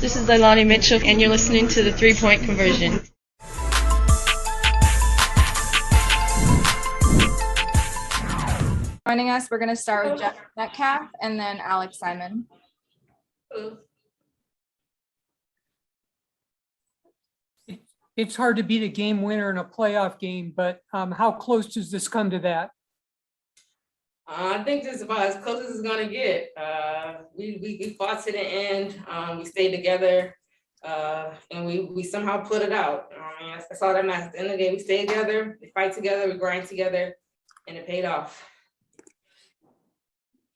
This is Leilani Mitchell, and you're listening to the 3-Point Conversion. Joining us, we're going to start with Jeff Metcalf and then Alex Simon. It's hard to beat a game winner in a playoff game, but how close does this come to that? I think this is about as close as it's gonna get. We fought to the end. We stayed together, and we somehow put it out. That's all that matters. At the end of the day, we stay together, we fight together, we grind together, and it paid off.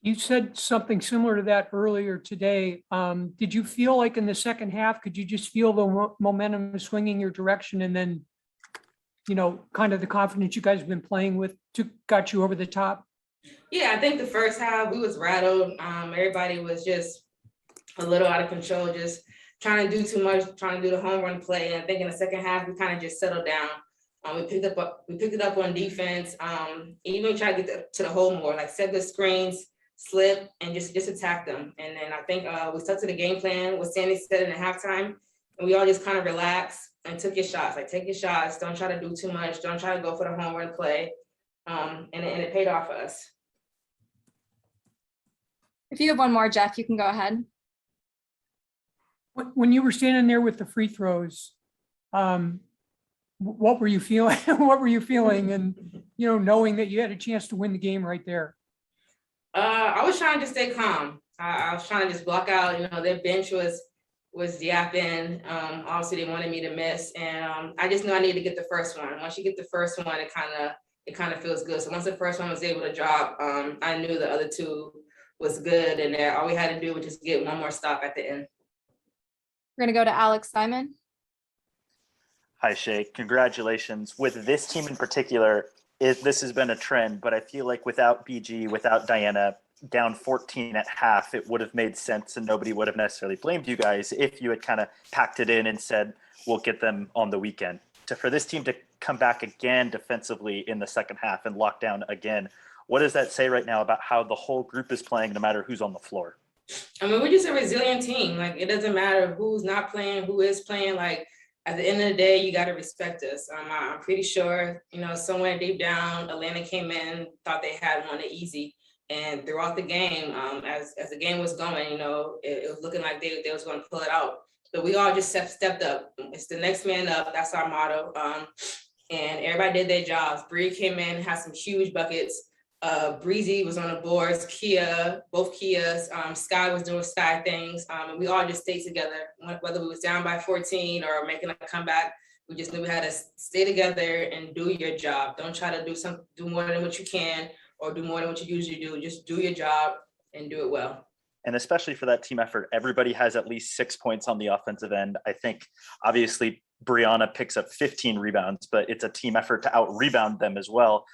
You said something similar to that earlier today. Did you feel like in the second half, could you just feel the momentum swinging your direction, and then, kind of the confidence you guys have been playing with got you over the top? Yeah, I think the first half we was rattled. Everybody was just a little out of control, just trying to do too much, trying to do the home run play. And I think in the second half we kind of just settled down. We picked it up on defense. Even tried to get to the hole more, like set the screens, slip, and just attack them. And then I think we stuck to the game plan, what Sandy said in the halftime, and we all just kind of relaxed and took your shots. Like, take your shots. Don't try to do too much. Don't try to go for the home run play. And it paid off for us. If you have one more, Jeff, you can go ahead. When you were standing there with the free throws, what were you feeling? What were you feeling? And, knowing that you had a chance to win the game right there. I was trying to stay calm. I was trying to just block out, their bench was yapping. Obviously they wanted me to miss. And I just knew I needed to get the first one. Once you get the first one, it kind of feels good. So once the first one was able to drop, I knew the other two was good. And all we had to do was just get one more stop at the end. We're going to go to Alex Simon. Hi, Shea. Congratulations. With this team in particular, this has been a trend, but I feel like without BG, without Diana, down 14 at half, it would have made sense and nobody would have necessarily blamed you guys if you had kind of packed it in and said, we'll get them on the weekend. For this team to come back again defensively in the second half and lock down again, what does that say right now about how the whole group is playing, no matter who's on the floor? I mean, we're just a resilient team. Like, it doesn't matter who's not playing, who is playing. Like, at the end of the day, you got to respect us. I'm pretty sure, somewhere deep down, Atlanta came in, thought they had one easy. And throughout the game, as the game was going, it was looking like they was going to pull it out. But we all just stepped up. It's the next man up. That's our motto. And everybody did their jobs. Bria came in, had some huge buckets. Breezy was on the boards, both Kias, Sky was doing Sky things. And we all just stayed together, whether we was down by 14 or making a comeback. We just knew we had to stay together and do your job. Don't try to do more than what you can or do more than what you usually do. Just do your job and do it well. And especially for that team effort, everybody has at least 6 points on the offensive end. I think obviously Brianna picks up 15 rebounds, but it's a team effort to out-rebound them as well.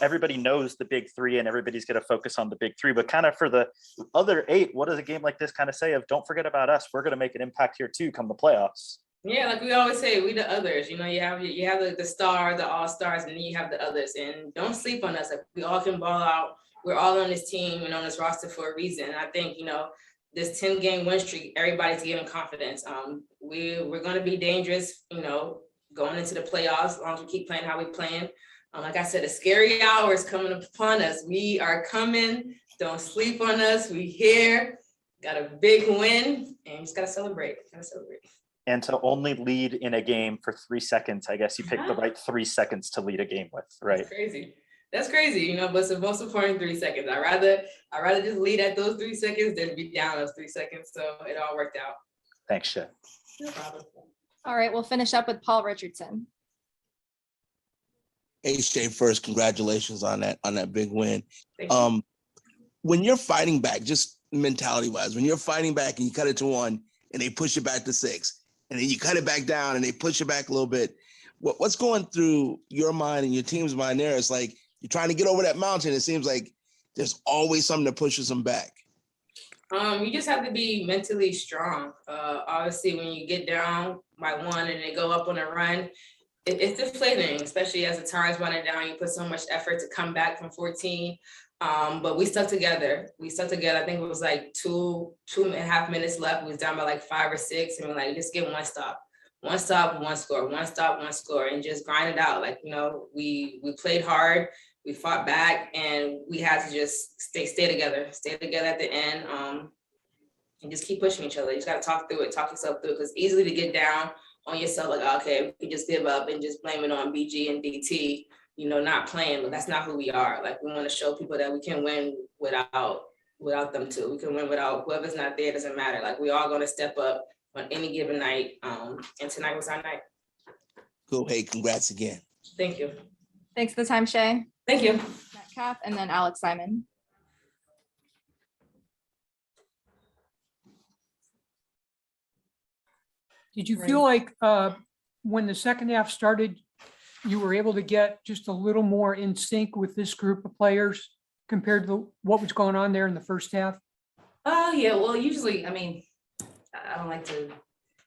Everybody knows the big three and everybody's going to focus on the big three, but kind of for the other 8, what does a game like this kind of say of don't forget about us? We're going to make an impact here too come the playoffs. Yeah, like we always say, we the others. You have the star, the all-stars, and then you have the others. And don't sleep on us. Like, we all can ball out. We're all on this team and on this roster for a reason. And I think, this 10-game win streak, everybody's giving confidence. We're going to be dangerous, going into the playoffs as long as we keep playing how we playing. Like I said, a scary hour is coming upon us. We are coming. Don't sleep on us. We here. Got a big win, and just gotta celebrate. And to only lead in a game for 3 seconds, I guess you picked the right 3 seconds to lead a game with, right? That's crazy. But it's the most important 3 seconds. I'd rather just lead at those 3 seconds than be down those 3 seconds. So it all worked out. Thanks, Shea. No problem. All right, we'll finish up with Paul Richardson. Hey, Shea, first, congratulations on that big win. Thank you. When you're fighting back, just mentality-wise, when you're fighting back and you cut it to 1 and they push it back to 6, and then you cut it back down and they push it back a little bit, what's going through your mind and your team's mind there? It's like you're trying to get over that mountain. It seems like there's always something that pushes them back. You just have to be mentally strong. Obviously, when you get down by 1 and they go up on a run, it's deflating, especially as the time's running down. You put so much effort to come back from 14. But we stuck together. I think it was like two and a half minutes left. We was down by like 5 or 6, and we're like, just get one stop, one score, one stop, one score, and just grind it out. Like, we played hard, we fought back, and we had to just stay together at the end, and just keep pushing each other. You just got to talk yourself through it, because easily to get down on yourself, like, okay, we can just give up and just blame it on BG and DT, not playing, but that's not who we are. Like, we want to show people that we can win without them too. We can win without whoever's not there, doesn't matter. Like, we all going to step up on any given night. And tonight was our night. Cool. Hey, congrats again. Thank you. Thanks for the time, Shea. Thank you. Metcalf, and then Alex Simon. Did you feel like when the second half started, you were able to get just a little more in sync with this group of players compared to what was going on there in the first half? Yeah, well, usually, I don't like to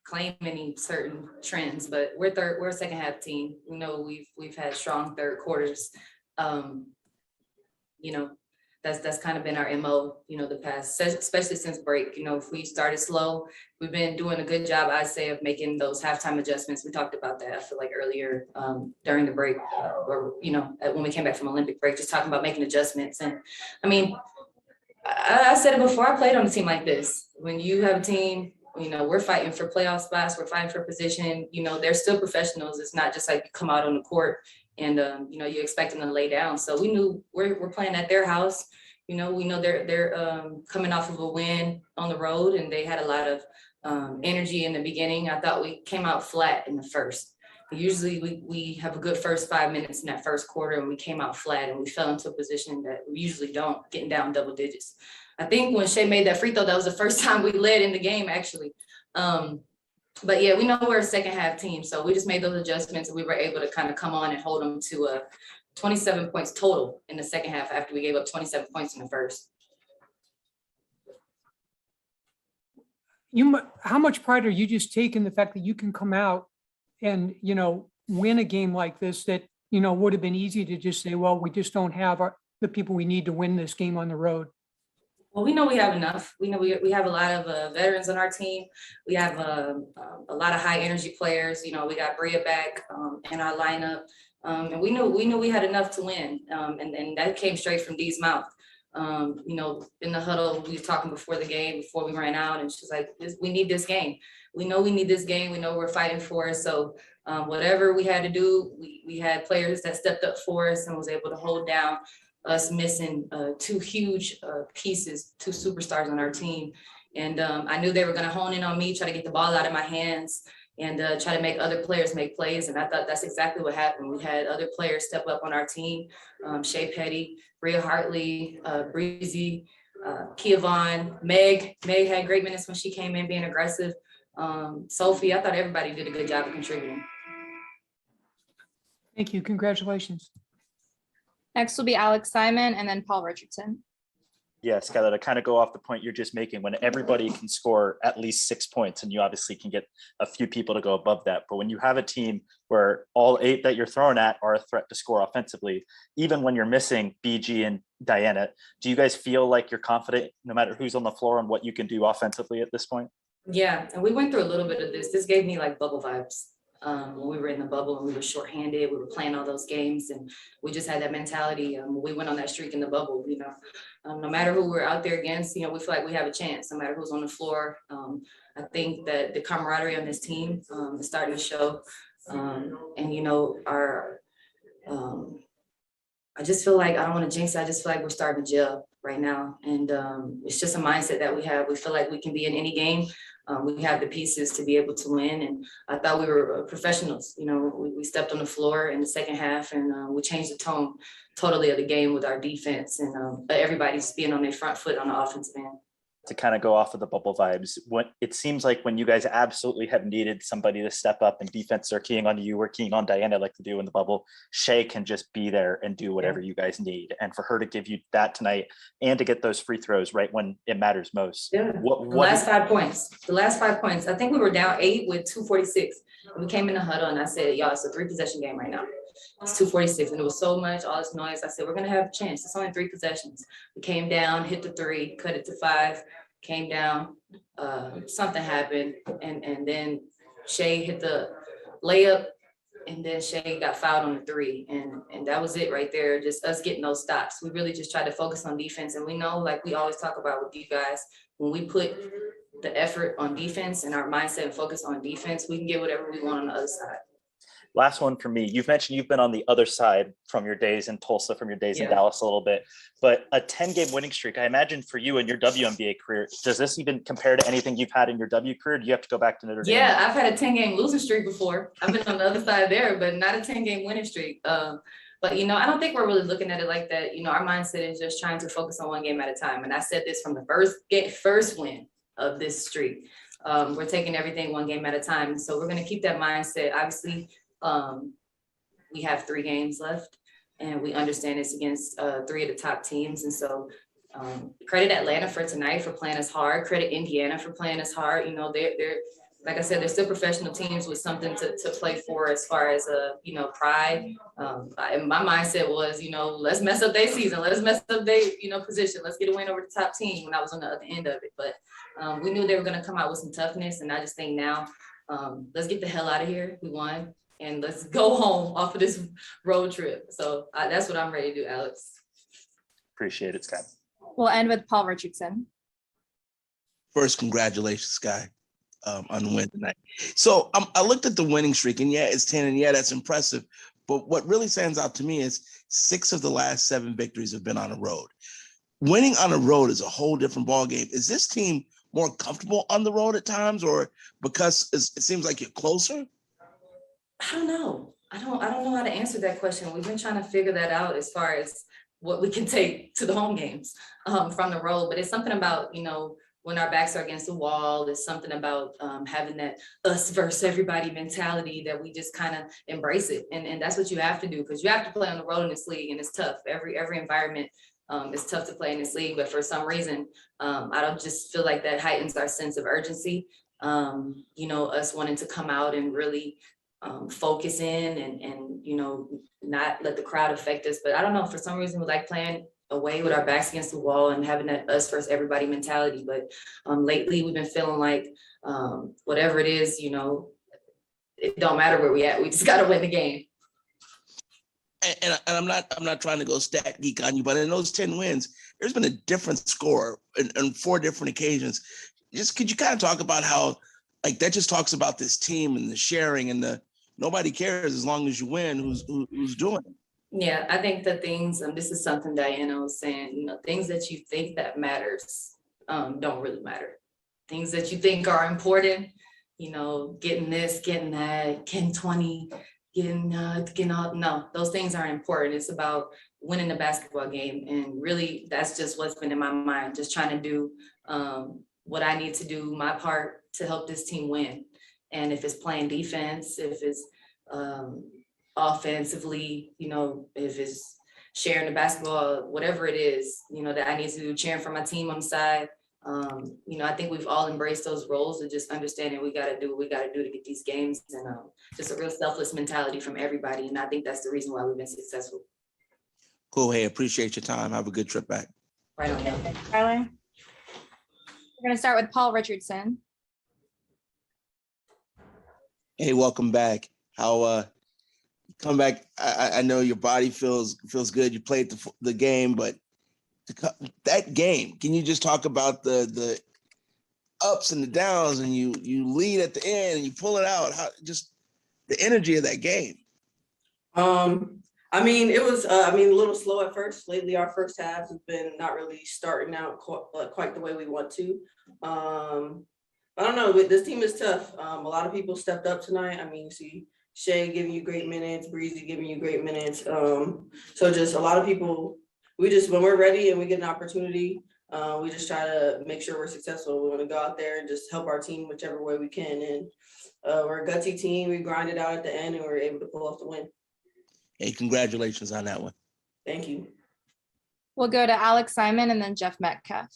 claim any certain trends, but we're a second half team. We know we've had strong third quarters. That's kind of been our MO, the past, especially since break. If we started slow, we've been doing a good job, I'd say, of making those halftime adjustments. We talked about that, I feel like, earlier during the break, or when we came back from Olympic break, just talking about making adjustments. And I said it before, I played on a team like this. When you have a team, we're fighting for playoff spots, we're fighting for position, they're still professionals. It's not just like you come out on the court and you expect them to lay down. So we knew we're playing at their house. We know they're coming off of a win on the road, and they had a lot of energy in the beginning. I thought we came out flat in the first. Usually we have a good first 5 minutes in that first quarter, and we came out flat, and we fell into a position that we usually don't, getting down double digits. I think when Shea made that free throw, that was the first time we led in the game, actually. But yeah, we know we're a second half team, so we just made those adjustments, and we were able to kind of come on and hold them to 27 points total in the second half after we gave up 27 points in the first. How much pride are you just taking the fact that you can come out and, win a game like this that, would have been easy to just say, well, we just don't have the people we need to win this game on the road? Well, we know we have enough. We know we have a lot of veterans on our team. We have a lot of high energy players. We got Bria back in our lineup. And we knew we had enough to win. And that came straight from Dee's mouth. In the huddle, we were talking before the game, before we ran out, and she's like, we need this game. We know we need this game. We know we're fighting for it. So whatever we had to do, we had players that stepped up for us and was able to hold down us missing two huge pieces, two superstars on our team. And I knew they were going to hone in on me, try to get the ball out of my hands, and try to make other players make plays. And I thought that's exactly what happened. We had other players step up on our team. Shea, Peddy, Bria, Hartley, Breezy, Kia Vaughn, Meg had great minutes when she came in being aggressive. Sophie, I thought everybody did a good job of contributing. Thank you. Congratulations. Next will be Alex Simon, and then Paul Richardson. Yeah, Skylar, to kind of go off the point you're just making, when everybody can score at least 6 points, and you obviously can get a few people to go above that. But when you have a team where all 8 that you're throwing at are a threat to score offensively, even when you're missing BG and Diana, do you guys feel like you're confident no matter who's on the floor on what you can do offensively at this point? Yeah, and we went through a little bit of this. This gave me like bubble vibes. When we were in the bubble and we were shorthanded, we were playing all those games, and we just had that mentality. We went on that streak in the bubble, no matter who we're out there against, we feel like we have a chance, no matter who's on the floor. I think that the camaraderie on this team is starting to show. I just feel like, I don't want to jinx it, I just feel like we're starting to gel right now. And it's just a mindset that we have. We feel like we can be in any game. We have the pieces to be able to win. And I thought we were professionals. We stepped on the floor in the second half, and we changed the tone totally of the game with our defense, and everybody's being on their front foot on the offensive end. To kind of go off of the bubble vibes, it seems like when you guys absolutely have needed somebody to step up and defense are keying on you or keying on Diana like to do in the bubble, Shea can just be there and do whatever you guys need. And for her to give you that tonight and to get those free throws right when it matters most. Yeah. The last 5 points. I think we were down 8 with 2:46. And we came in the huddle and I said, y'all, it's a 3-possession game right now. It's 2:46, and it was so much, all this noise. I said, we're gonna have a chance. It's only 3 possessions. We came down, hit the 3, cut it to 5, came down. Something happened, and then Shea hit the layup, and then Shea got fouled on the 3, and that was it right there. Just us getting those stops. We really just tried to focus on defense, and we know, like we always talk about with you guys, when we put the effort on defense and our mindset and focus on defense, we can get whatever we want on the other side. Last one for me. You've mentioned you've been on the other side from your days in Tulsa, from your days in Yeah. Dallas a little bit, but a 10-game winning streak, I imagine for you and your WNBA career, does this even compare to anything you've had in your W career? Do you have to go back to Notre Dame? Yeah, I've had a 10-game losing streak before. I've been on the other side there, but not a 10-game winning streak. But, you know, I don't think we're really looking at it like that. You know, our mindset is just trying to focus on one game at a time. And I said this from the first win of this streak. We're taking everything one game at a time. So we're going to keep that mindset. Obviously, we have 3 games left, and we understand it's against 3 of the top teams. And so credit Atlanta for tonight for playing us hard. Credit Indiana for playing us hard. You know, they're like I said, they're still professional teams with something to play for as far as you know, pride. My mindset was, you know, let's mess up their season. Let's mess up their, you know, position. Let's get a win over the top team when I was on the other end of it. But we knew they were going to come out with some toughness. And I just think now, let's get the hell out of here. We won. And let's go home off of this road trip. So that's what I'm ready to do, Alex. Appreciate it, Sky. We'll end with Paul Richardson. First, congratulations, Sky, on the win tonight. So I looked at the winning streak, and yeah, it's 10, and yeah, that's impressive. But what really stands out to me is 6 of the last 7 victories have been on the road. Winning on the road is a whole different ballgame. Is this team more comfortable on the road at times, or because it seems like you're closer? I don't know. I don't know how to answer that question. We've been trying to figure that out as far as what we can take to the home games from the road. But it's something about, you know, when our backs are against the wall, it's something about having that us versus everybody mentality that we just kind of embrace it. And that's what you have to do, because you have to play on the road in this league, and it's tough. Every environment is tough to play in this league. But for some reason, I don't just feel like that heightens our sense of urgency. You know, us wanting to come out and really focus in and you know, not let the crowd affect us. But I don't know, for some reason we like playing away with our backs against the wall and having that us versus everybody mentality. But lately we've been feeling like whatever it is, you know, it don't matter where we at, we just got to win the game. And I'm not trying to go stat geek on you, but in those 10 wins, there's been a different score on 4 different occasions. Just could you kind of talk about how, like, that just talks about this team and the sharing and the nobody cares as long as you win who's doing it. Yeah, I think the things, this is something Diana was saying, you know, things that you think that matters don't really matter. Things that you think are important, you know, getting this, getting that, getting 20, getting all, no, those things aren't important. It's about winning the basketball game. And really, that's just what's been in my mind, just trying to do what I need to do, my part to help this team win. And if it's playing defense, if it's offensively, you know, if it's sharing the basketball, whatever it is, you know, that I need to do, cheering for my team on the side. You know, I think we've all embraced those roles and just understanding we got to do what we got to do to get these games, and just a real selfless mentality from everybody. And I think that's the reason why we've been successful. Cool. Hey, appreciate your time. Have a good trip back. Right on. Skylar. We're going to start with Paul Richardson. Hey, welcome back. How come back? I know your body feels good. You played the game, but that game, can you just talk about the ups and the downs, and you lead at the end and you pull it out? How just the energy of that game? I mean, it was a little slow at first. Lately, our first halves have been not really starting out quite the way we want to. I don't know, this team is tough. A lot of people stepped up tonight. I mean, you see Shea giving you great minutes, Breezy giving you great minutes. So just a lot of people, when we're ready and we get an opportunity, we just try to make sure we're successful. We want to go out there and just help our team whichever way we can. And we're a gutsy team. We grinded out at the end and we were able to pull off the win. Hey, congratulations on that one. Thank you. We'll go to Alex Simon and then Jeff Metcalf.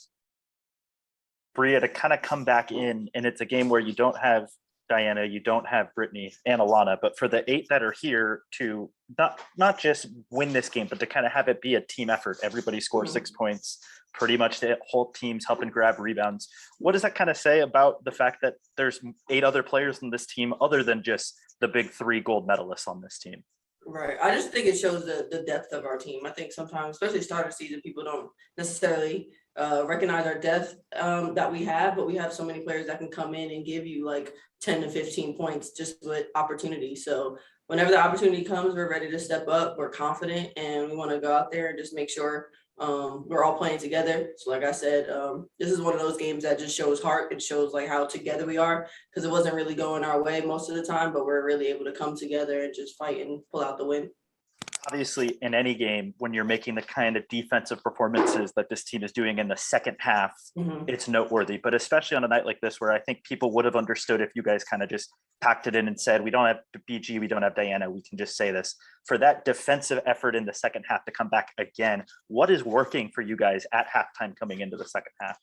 Bria, to kind of come back in, and it's a game where you don't have Diana, you don't have Brittany and Alana, but for the 8 that are here to not just win this game, but to kind of have it be a team effort. Everybody scores 6 points, pretty much the whole team's helping grab rebounds. What does that kind of say about the fact that there's 8 other players in this team other than just the big 3 gold medalists on this team? Right. I just think it shows the depth of our team. I think sometimes, especially start of season, people don't necessarily recognize our depth that we have, but we have so many players that can come in and give you like 10 to 15 points just with opportunity. So whenever the opportunity comes, we're ready to step up. We're confident and we want to go out there and just make sure we're all playing together. So like I said, this is one of those games that just shows heart. It shows like how together we are, because it wasn't really going our way most of the time, but we're really able to come together and just fight and pull out the win. Obviously, in any game, when you're making the kind of defensive performances that this team is doing in the second half, it's noteworthy. But especially on a night like this, where I think people would have understood if you guys kind of just packed it in and said, we don't have BG, we don't have Diana, we can just say this. For that defensive effort in the second half to come back again, what is working for you guys at halftime coming into the second half?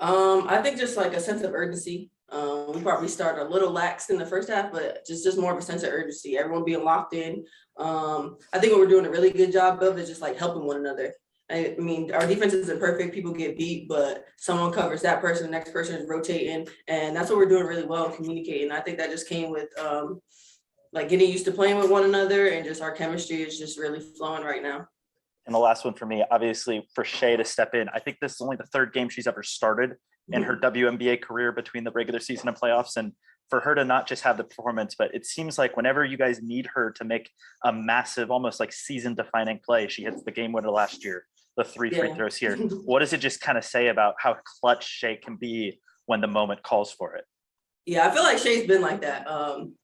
I think just like a sense of urgency. We probably started a little lax in the first half, but just more of a sense of urgency. Everyone being locked in. I think what we're doing a really good job of is just like helping one another. I mean, our defense isn't perfect. People get beat, but someone covers that person, the next person is rotating, and that's what we're doing really well in communicating. I think that just came with like getting used to playing with one another, and just our chemistry is just really flowing right now. And the last one for me, obviously, for Shea to step in. I think this is only the 3rd game she's ever started in her WNBA career between the regular season and playoffs. And for her to not just have the performance, but it seems like whenever you guys need her to make a massive, almost like season defining play, she hits the game winner last year, the 3 free throws here. What does it just kind of say about how clutch Shea can be when the moment calls for it? Yeah, I feel like Shea's been like that.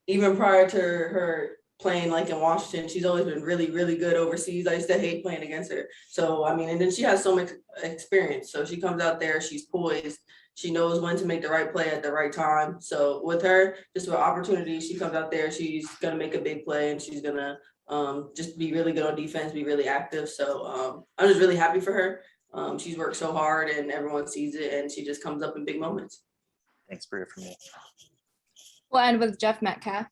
Even prior to her playing like in Washington, she's always been really, really good overseas. I used to hate playing against her. So, I mean, and then she has so much experience. So she comes out there, she's poised. She knows when to make the right play at the right time. So with her, just with opportunity, she comes out there, she's going to make a big play and she's going to just be really good on defense, be really active. So I'm just really happy for her. She's worked so hard and everyone sees it and she just comes up in big moments. Thanks, Bria, from me. We'll end with Jeff Metcalf.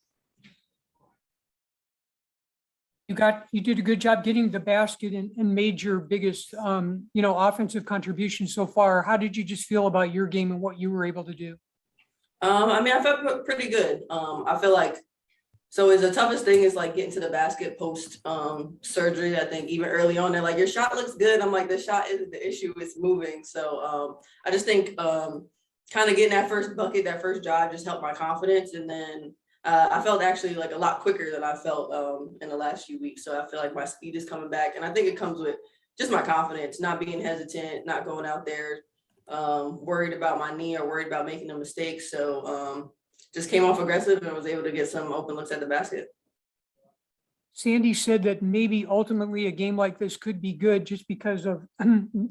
You did a good job getting the basket and made your biggest, offensive contribution so far. How did you just feel about your game and what you were able to do? I mean, I felt pretty good. I feel like, so the toughest thing is like getting to the basket post surgery. I think even early on, they're like, your shot looks good. I'm like, the shot isn't the issue, it's moving. So I just think kind of getting that first bucket, that first drive just helped my confidence. And then I felt actually like a lot quicker than I felt in the last few weeks. So I feel like my speed is coming back. And I think it comes with just my confidence, not being hesitant, not going out there worried about my knee or worried about making a mistake. So just came off aggressive and was able to get some open looks at the basket. Sandy said that maybe ultimately a game like this could be good just because of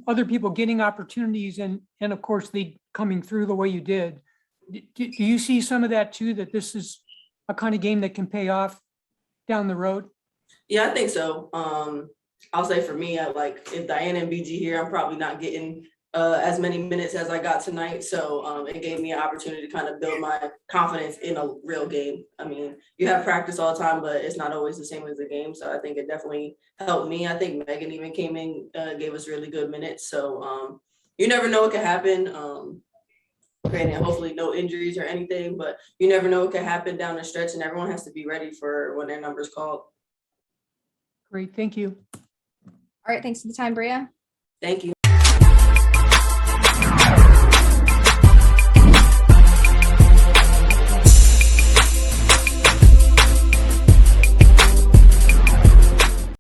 other people getting opportunities and of course they coming through the way you did. Do you see some of that too, that this is a kind of game that can pay off down the road? Yeah, I think so. I'll say for me, if Diana and BG here, I'm probably not getting as many minutes as I got tonight. So it gave me an opportunity to kind of build my confidence in a real game. I mean, you have practice all the time, but it's not always the same as a game. So I think it definitely helped me. I think Megan even came in, gave us really good minutes. So you never know what could happen. Granted, hopefully no injuries or anything, but you never know what could happen down the stretch and everyone has to be ready for when their number's called. Great, thank you. All right, thanks for the time, Bria. Thank you.